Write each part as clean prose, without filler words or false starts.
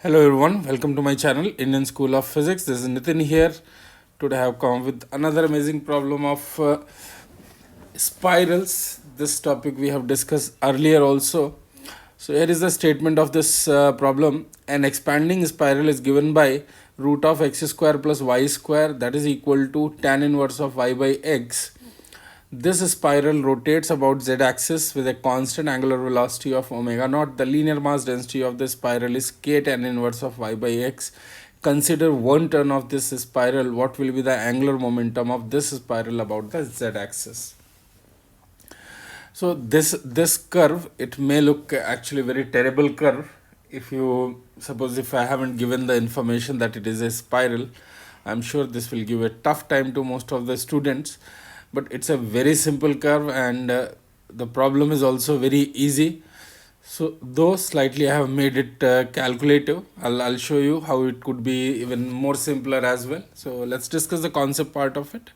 Hello everyone, welcome to my channel Indian School of Physics. This is Nitin here. Today I have come with another amazing problem of spirals. This topic we have discussed earlier also. So here is the statement of this problem. An expanding spiral is given by root of x square plus y square, that is equal to tan inverse of y by x. This spiral rotates about z-axis with a constant angular velocity of omega naught. The linear mass density of the spiral is k tan inverse of y by x. Consider one turn of this spiral. What will be the angular momentum of this spiral about the z-axis? So this curve, it may look actually very terrible curve. If I haven't given the information that it is a spiral, I'm sure this will give a tough time to most of the students. But it's a very simple curve, and the problem is also very easy. So though slightly I have made it calculative, I'll show you how it could be even more simpler as well. So let's discuss the concept part of it.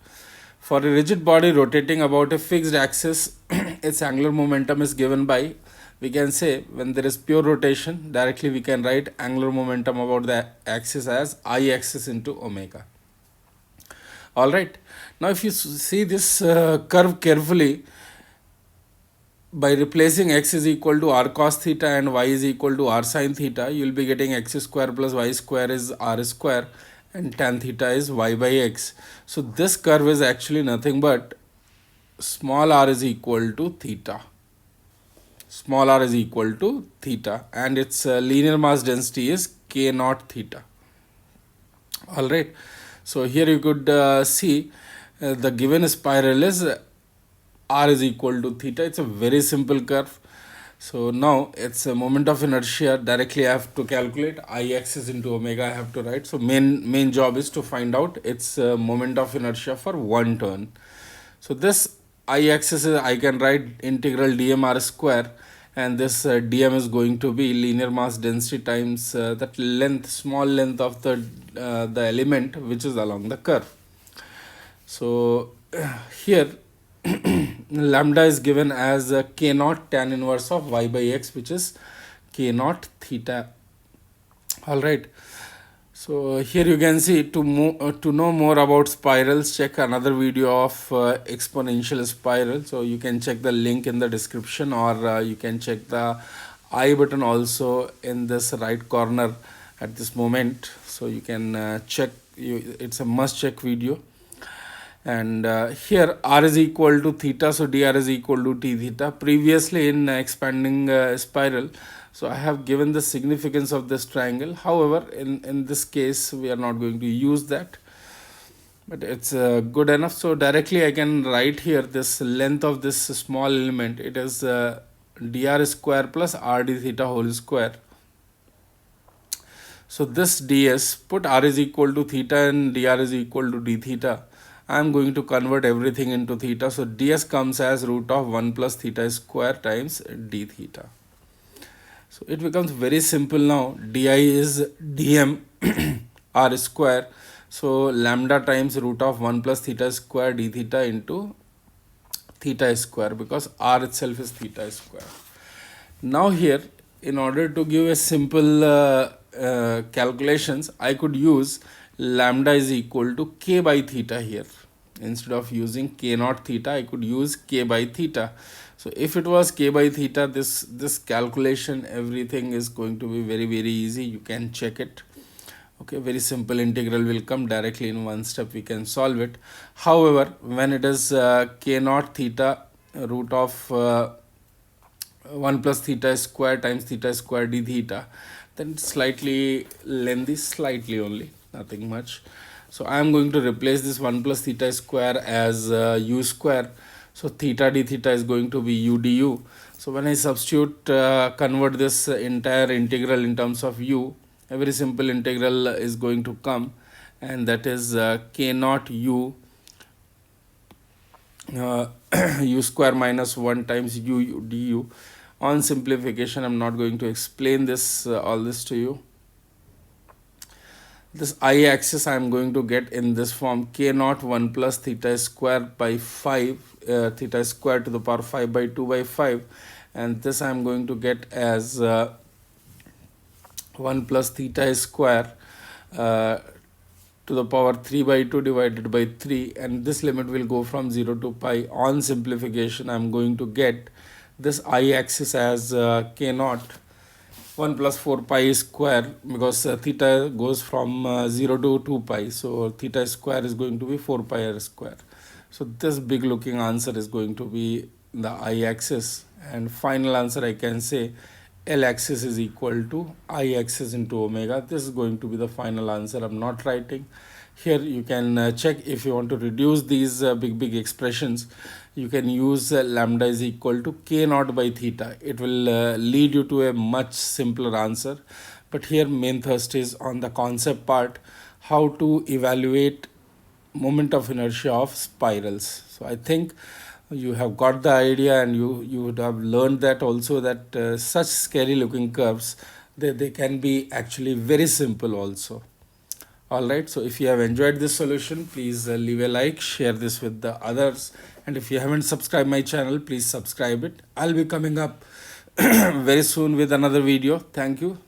For a rigid body rotating about a fixed axis, its angular momentum is given by, we can say, when there is pure rotation, directly we can write angular momentum about the axis as I axis into omega. Alright, now if you see this curve carefully, by replacing x is equal to r cos theta and y is equal to r sin theta, you will be getting x square plus y square is r square and tan theta is y by x. So this curve is actually nothing but small r is equal to theta. Small r is equal to theta, and its linear mass density is k naught theta. Alright, so here you could see the given spiral is r is equal to theta. It's a very simple curve. So now it's a moment of inertia. Directly I have to calculate I axis into omega. I have to write. So main job is to find out its moment of inertia for one turn. So this I axis is, I can write integral dm r square, and this dm is going to be linear mass density times that length, small length of the element which is along the curve. So here lambda is given as k naught tan inverse of y by x, which is k naught theta. All right. So here you can see, to know more about spirals, check another video of exponential spiral. So you can check the link in the description, or you can check the I button also in this right corner at this moment. So you can check. It's a must check video. And here r is equal to theta, so dr is equal to t theta. Previously in expanding spiral, so I have given the significance of this triangle. However, in this case we are not going to use that, but it's good enough. So directly I can write here this length of this small element. It is dr square plus r d theta whole square. So this ds, put r is equal to theta and dr is equal to d theta. I am going to convert everything into theta. So ds comes as root of 1 plus theta square times d theta. So it becomes very simple now. Di is dm r square. So lambda times root of 1 plus theta square d theta into theta square, because r itself is theta square. Now here, in order to give a simple calculations, I could use lambda is equal to k by theta here. Instead of using k naught theta, I could use k by theta. So if it was k by theta, this calculation, everything is going to be very easy. You can check it. Okay, very simple integral will come directly in one step. We can solve it. However, when it is k naught theta root of 1 plus theta square times theta square d theta, then it's slightly lengthy, slightly only, nothing much. So I am going to replace this 1 plus theta square as u square. So theta d theta is going to be u du. So when I substitute, convert this entire integral in terms of u, a very simple integral is going to come, and that is k naught u u square minus 1 times u du. On simplification, I'm not going to explain this all this to you. This I axis I am going to get in this form: k naught 1 plus theta square by 5, theta square to the power 5 by 2 by 5, and this I am going to get as 1 plus theta square uh, to the power 3 by 2 divided by 3, and this limit will go from 0 to pi. On simplification, I'm going to get this I-axis as k naught 1 plus 4 pi square, because theta goes from 0 to 2 pi, so theta square is going to be 4 pi r square. So this big looking answer is going to be the I-axis, and final answer I can say L-axis is equal to I-axis into omega. This is going to be the final answer. I'm not writing here. You can check if you want to reduce these big expressions. You can use lambda is equal to k naught by theta. It will lead you to a much simpler answer. But here main thrust is on the concept part, how to evaluate moment of inertia of spirals. So I think you have got the idea, and you would have learned that also, that such scary looking curves, they can be actually very simple also. Alright, so if you have enjoyed this solution, please leave a like, share this with the others, and if you haven't subscribed my channel, please subscribe it. I'll be coming up very soon with another video. Thank you.